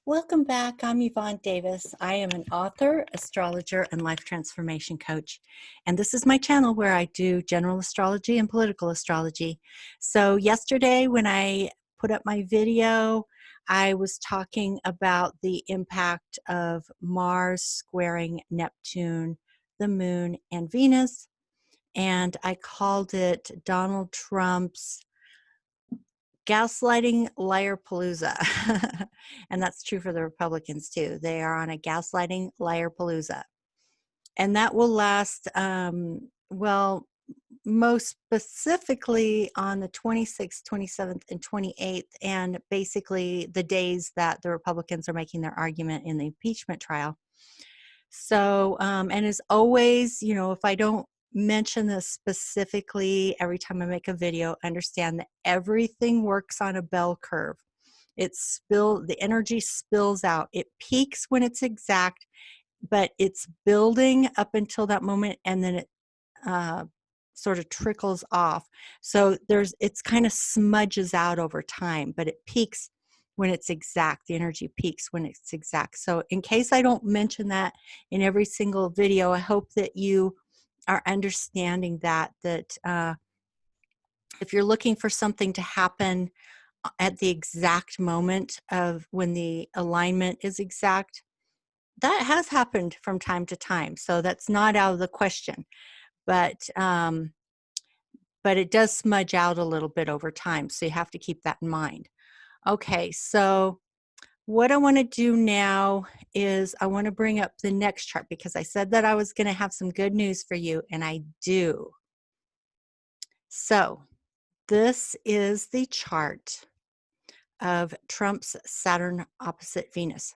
Welcome back. I'm Yvonne Davis. I am an author, astrologer, and life transformation coach. And this is my channel where I do general astrology and political astrology. So yesterday when I put up my video, I was talking about the impact of Mars squaring Neptune, the Moon, and Venus. And I called it Donald Trump's gaslighting liar-palooza. And that's true for the Republicans too. They are on a gaslighting liar-palooza. And that will last, well, most specifically on the 26th, 27th, and 28th, and basically the days that the Republicans are making their argument in the impeachment trial. So, and as always, you know, if I don't mention this specifically every time I make a video, understand that everything works on a bell curve. The energy spills out. It peaks when it's exact, but it's building up until that moment, and then it sort of trickles off. So it's kind of smudges out over time, but it peaks when it's exact. The energy peaks when it's exact. So in case I don't mention that in every single video, I hope that you are understanding that if you're looking for something to happen at the exact moment of when the alignment is exact, that has happened from time to time. So that's not out of the question, but it does smudge out a little bit over time. So you have to keep that in mind. Okay, so what I want to do now is I want to bring up the next chart because I said that I was going to have some good news for you, and I do. So this is the chart of Trump's Saturn opposite Venus.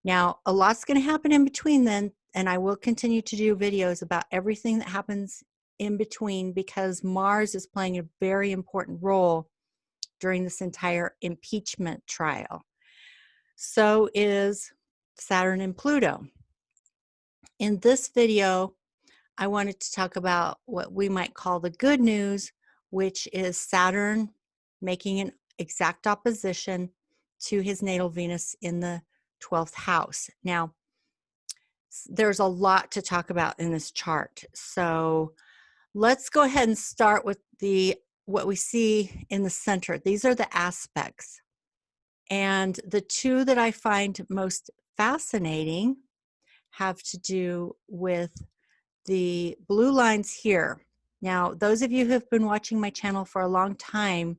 Now, a lot's going to happen in between then, and I will continue to do videos about everything that happens in between because Mars is playing a very important role during this entire impeachment trial. So is Saturn and Pluto. In this video, I wanted to talk about what we might call the good news, which is Saturn making an exact opposition to his natal Venus in the 12th house. Now, there's a lot to talk about in this chart. So let's go ahead and start with what we see in the center. These are the aspects. And the two that I find most fascinating have to do with the blue lines here. Now, those of you who have been watching my channel for a long time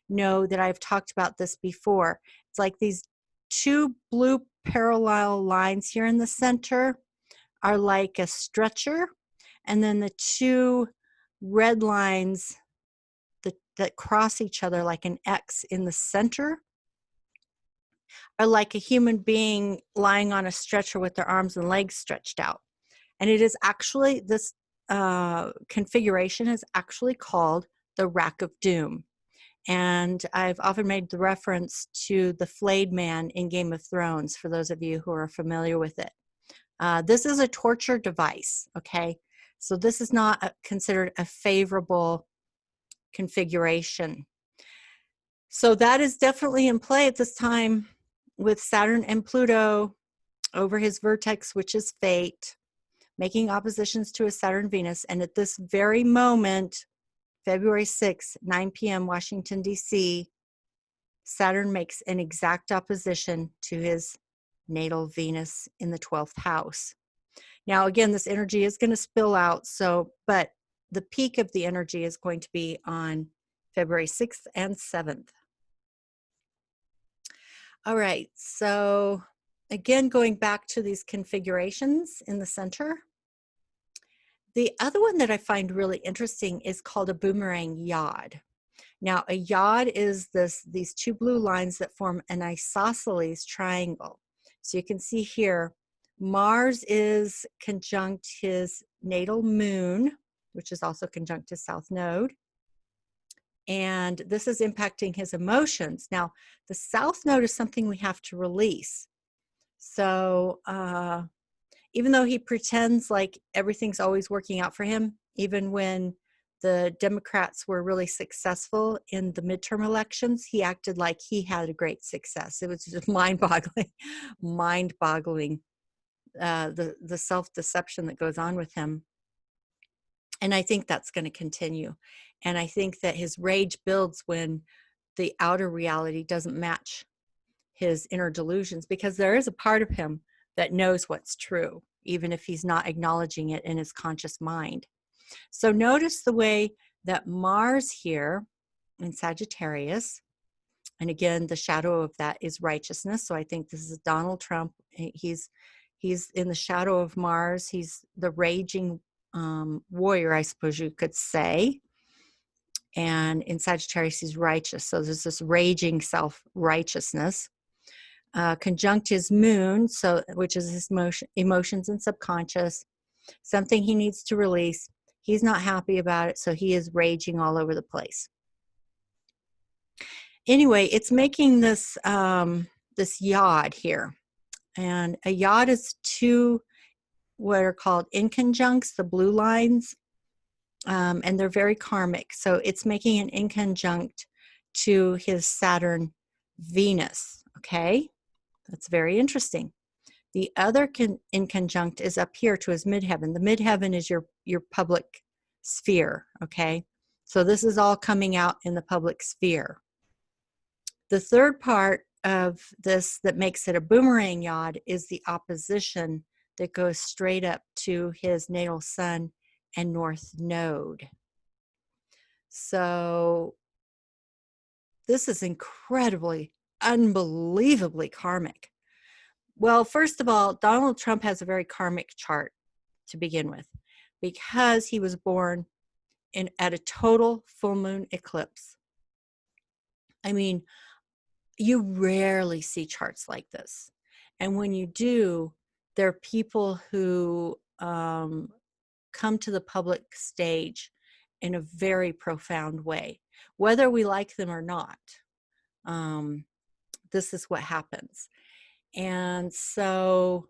know that I've talked about this before. It's like these two blue parallel lines here in the center are like a stretcher, and then the two red lines that cross each other like an X in the center are like a human being lying on a stretcher with their arms and legs stretched out. And it is actually, this configuration is actually called the Rack of Doom. And I've often made the reference to the flayed man in Game of Thrones, for those of you who are familiar with it. This is a torture device, okay? So this is not considered a favorable configuration. So that is definitely in play at this time with Saturn and Pluto over his vertex, which is fate, making oppositions to his Saturn Venus. And at this very moment, February 6, 9 p.m. Washington, D.C., Saturn makes an exact opposition to his natal Venus in the 12th house. Now, again, this energy is going to spill out, but the peak of the energy is going to be on February 6th and 7th. All right, so again, going back to these configurations in the center, the other one that I find really interesting is called a boomerang yod. Now, a yod is these two blue lines that form an isosceles triangle. So you can see here, Mars is conjunct his natal moon, which is also conjunct his south node. And this is impacting his emotions. Now, the south node is something we have to release. So even though he pretends like everything's always working out for him, even when the Democrats were really successful in the midterm elections, he acted like he had a great success. It was just mind-boggling, mind-boggling, the self-deception that goes on with him. And I think that's going to continue. And I think that his rage builds when the outer reality doesn't match his inner delusions, because there is a part of him that knows what's true, even if he's not acknowledging it in his conscious mind. So notice the way that Mars here in Sagittarius, and again, the shadow of that is righteousness. So I think this is Donald Trump. He's in the shadow of Mars. He's the raging warrior, I suppose you could say. And in Sagittarius, he's righteous. So there's this raging self-righteousness. Conjunct his moon, which is his emotions and subconscious, something he needs to release. He's not happy about it, so he is raging all over the place. Anyway, it's making this this yod here, and a yod is two what are called inconjuncts, the blue lines, and they're very karmic. So it's making an inconjunct to his Saturn Venus. Okay, that's very interesting. The other inconjunct is up here to his midheaven. The midheaven is your public sphere, okay? So this is all coming out in the public sphere. The third part of this that makes it a boomerang yod is the opposition that goes straight up to his natal sun and north node. So this is incredibly, unbelievably karmic. Well, first of all, Donald Trump has a very karmic chart to begin with, because he was born at a total full moon eclipse. I mean, you rarely see charts like this. And when you do, there are people who come to the public stage in a very profound way, whether we like them or not. This is what happens. And so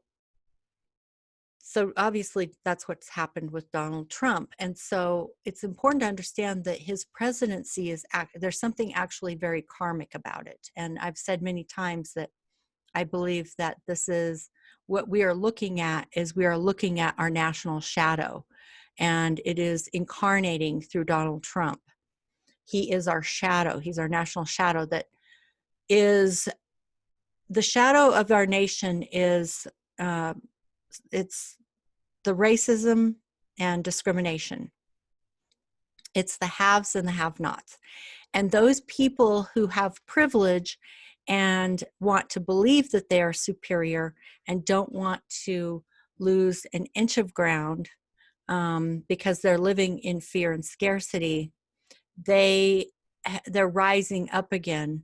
obviously that's what's happened with Donald Trump. And so it's important to understand that his presidency there's something actually very karmic about it. And I've said many times that I believe that this is what we are looking at, is we are looking at our national shadow, and it is incarnating through Donald Trump. He is our shadow. He's our national shadow. That is the shadow of our nation. Is it's the racism and discrimination. It's the haves and the have-nots. And those people who have privilege and want to believe that they are superior and don't want to lose an inch of ground because they're living in fear and scarcity, they're rising up again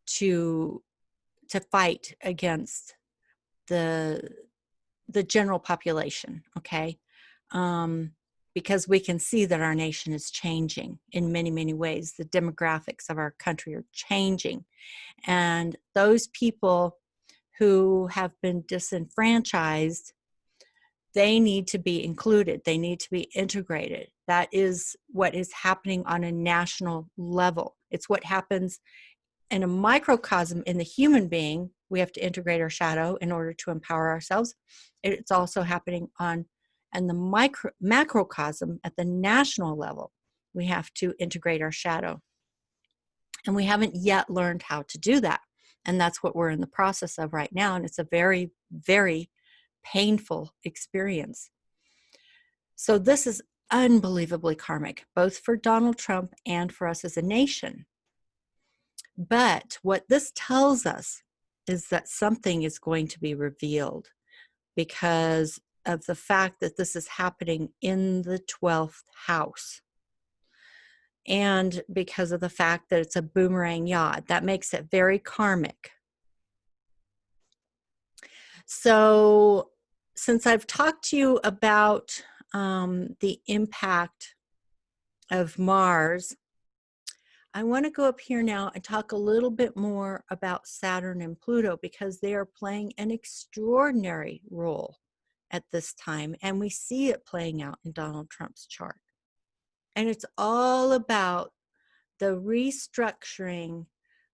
to fight against the general population, okay? Because we can see that our nation is changing in many, many ways. The demographics of our country are changing. And those people who have been disenfranchised, they need to be included. They need to be integrated. That is what is happening on a national level. It's what happens in a microcosm in the human being. We have to integrate our shadow in order to empower ourselves. It's also happening in the macrocosm at the national level. We have to integrate our shadow. And we haven't yet learned how to do that. And that's what we're in the process of right now. And it's a very, very painful experience. So this is unbelievably karmic, both for Donald Trump and for us as a nation. But what this tells us is that something is going to be revealed, because of the fact that this is happening in the 12th house. And because of the fact that it's a boomerang yod, that makes it very karmic. So since I've talked to you about the impact of Mars, I want to go up here now and talk a little bit more about Saturn and Pluto, because they are playing an extraordinary role at this time, and we see it playing out in Donald Trump's chart. And it's all about the restructuring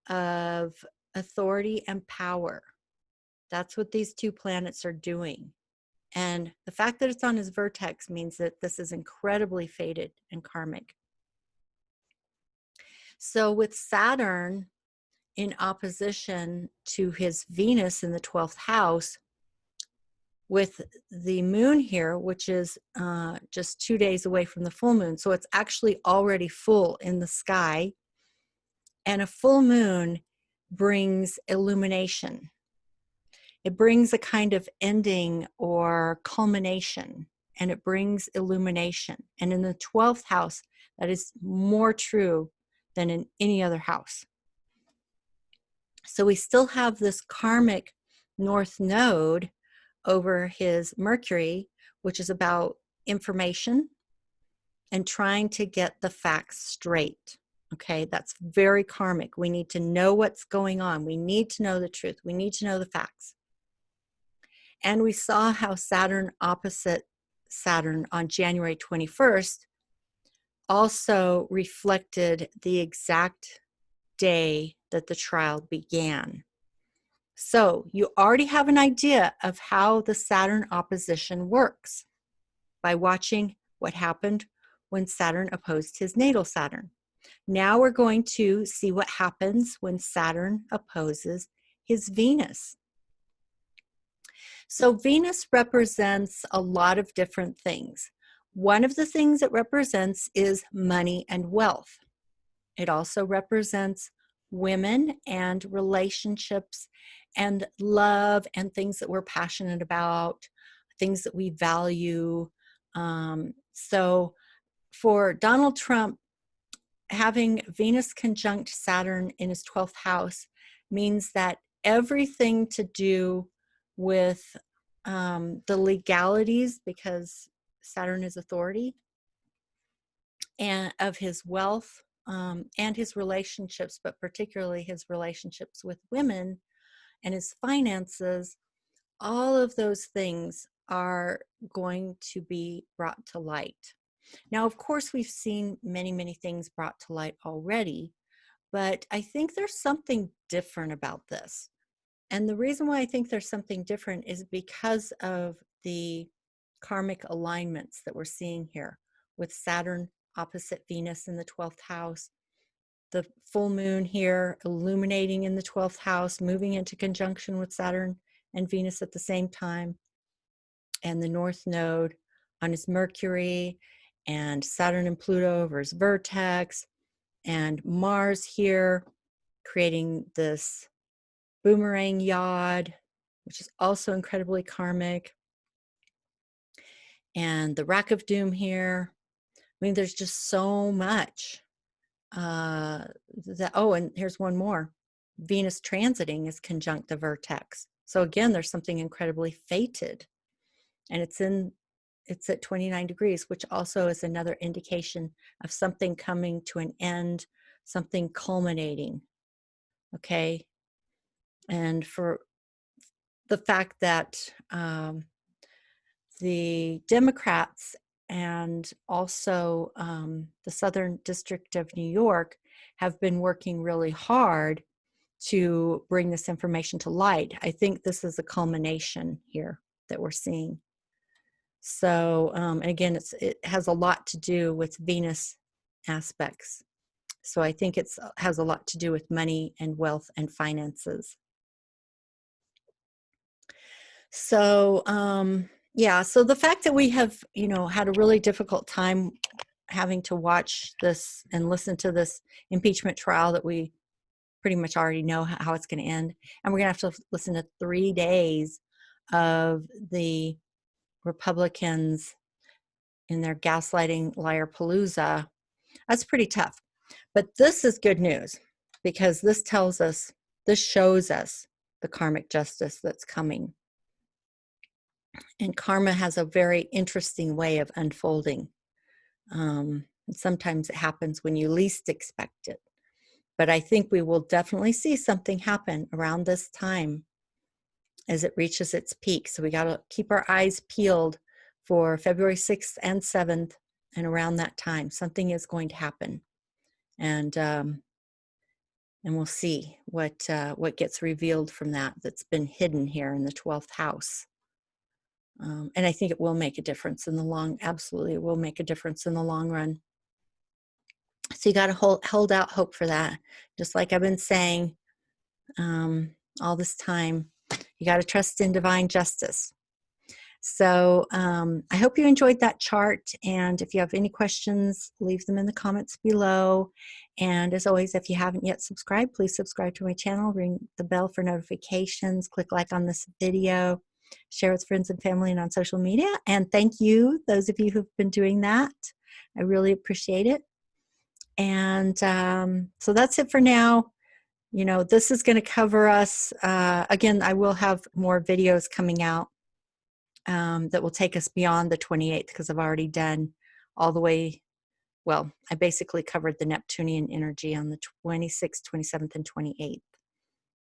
of authority and power. That's what these two planets are doing. And the fact that it's on his vertex means that this is incredibly fated and karmic. So with Saturn in opposition to his Venus in the 12th house, with the moon here, which is just 2 days away from the full moon. So it's actually already full in the sky. And a full moon brings illumination. It brings a kind of ending or culmination, and it brings illumination. And in the 12th house, that is more true than in any other house. So we still have this karmic north node over his Mercury, which is about information and trying to get the facts straight. Okay, that's very karmic. We need to know what's going on. We need to know the truth. We need to know the facts. And we saw how Saturn opposite Saturn on January 21st also reflected the exact day that the trial began. So you already have an idea of how the Saturn opposition works by watching what happened when Saturn opposed his natal Saturn. Now we're going to see what happens when Saturn opposes his Venus. So Venus represents a lot of different things. One of the things it represents is money and wealth. It also represents women and relationships and love and things that we're passionate about, things that we value. So for Donald Trump, having Venus conjunct Saturn in his 12th house means that everything to do with the legalities, because Saturn is authority, and of his wealth and his relationships, but particularly his relationships with women and his finances, all of those things are going to be brought to light. Now, of course, we've seen many, many things brought to light already, but I think there's something different about this. And the reason why I think there's something different is because of the karmic alignments that we're seeing here with Saturn opposite Venus in the 12th house, the full moon here illuminating in the 12th house, moving into conjunction with Saturn and Venus at the same time, and the North Node on his Mercury, and Saturn and Pluto over his vertex, and Mars here creating this boomerang yod, which is also incredibly karmic, and the rack of doom here. I mean, there's just so much. And here's one more. Venus transiting is conjunct the vertex. So again, there's something incredibly fated. And it's at 29 degrees, which also is another indication of something coming to an end, something culminating. Okay. And for the fact that the Democrats and also the Southern District of New York have been working really hard to bring this information to light. I think this is a culmination here that we're seeing. So, and again, it has a lot to do with Venus aspects. So I think it has a lot to do with money and wealth and finances. So, yeah, so the fact that we have, had a really difficult time having to watch this and listen to this impeachment trial that we pretty much already know how it's going to end. And we're going to have to listen to 3 days of the Republicans in their gaslighting liar-palooza. That's pretty tough. But this is good news, because this shows us the karmic justice that's coming. And karma has a very interesting way of unfolding. Sometimes it happens when you least expect it. But I think we will definitely see something happen around this time as it reaches its peak. So we got to keep our eyes peeled for February 6th and 7th and around that time, something is going to happen. And we'll see what gets revealed from that that's been hidden here in the 12th house. And I think it will make a difference in the absolutely it will make a difference in the long run. So you got to hold out hope for that. Just like I've been saying all this time, you got to trust in divine justice. So I hope you enjoyed that chart. And if you have any questions, leave them in the comments below. And as always, if you haven't yet subscribed, please subscribe to my channel, ring the bell for notifications, click like on this video, share with friends and family and on social media. And thank you, those of you who've been doing that. I really appreciate it. And so that's it for now. You know, this is going to cover us. Again, I will have more videos coming out that will take us beyond the 28th, because I've already done all the way. Well, I basically covered the Neptunian energy on the 26th, 27th, and 28th.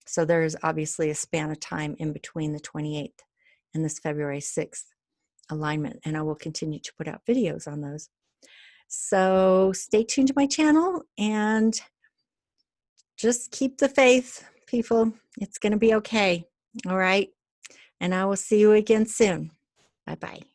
So there's obviously a span of time in between the 28th and this February 6th alignment. And I will continue to put out videos on those. So stay tuned to my channel and just keep the faith, people. It's going to be okay. All right. And I will see you again soon. Bye-bye.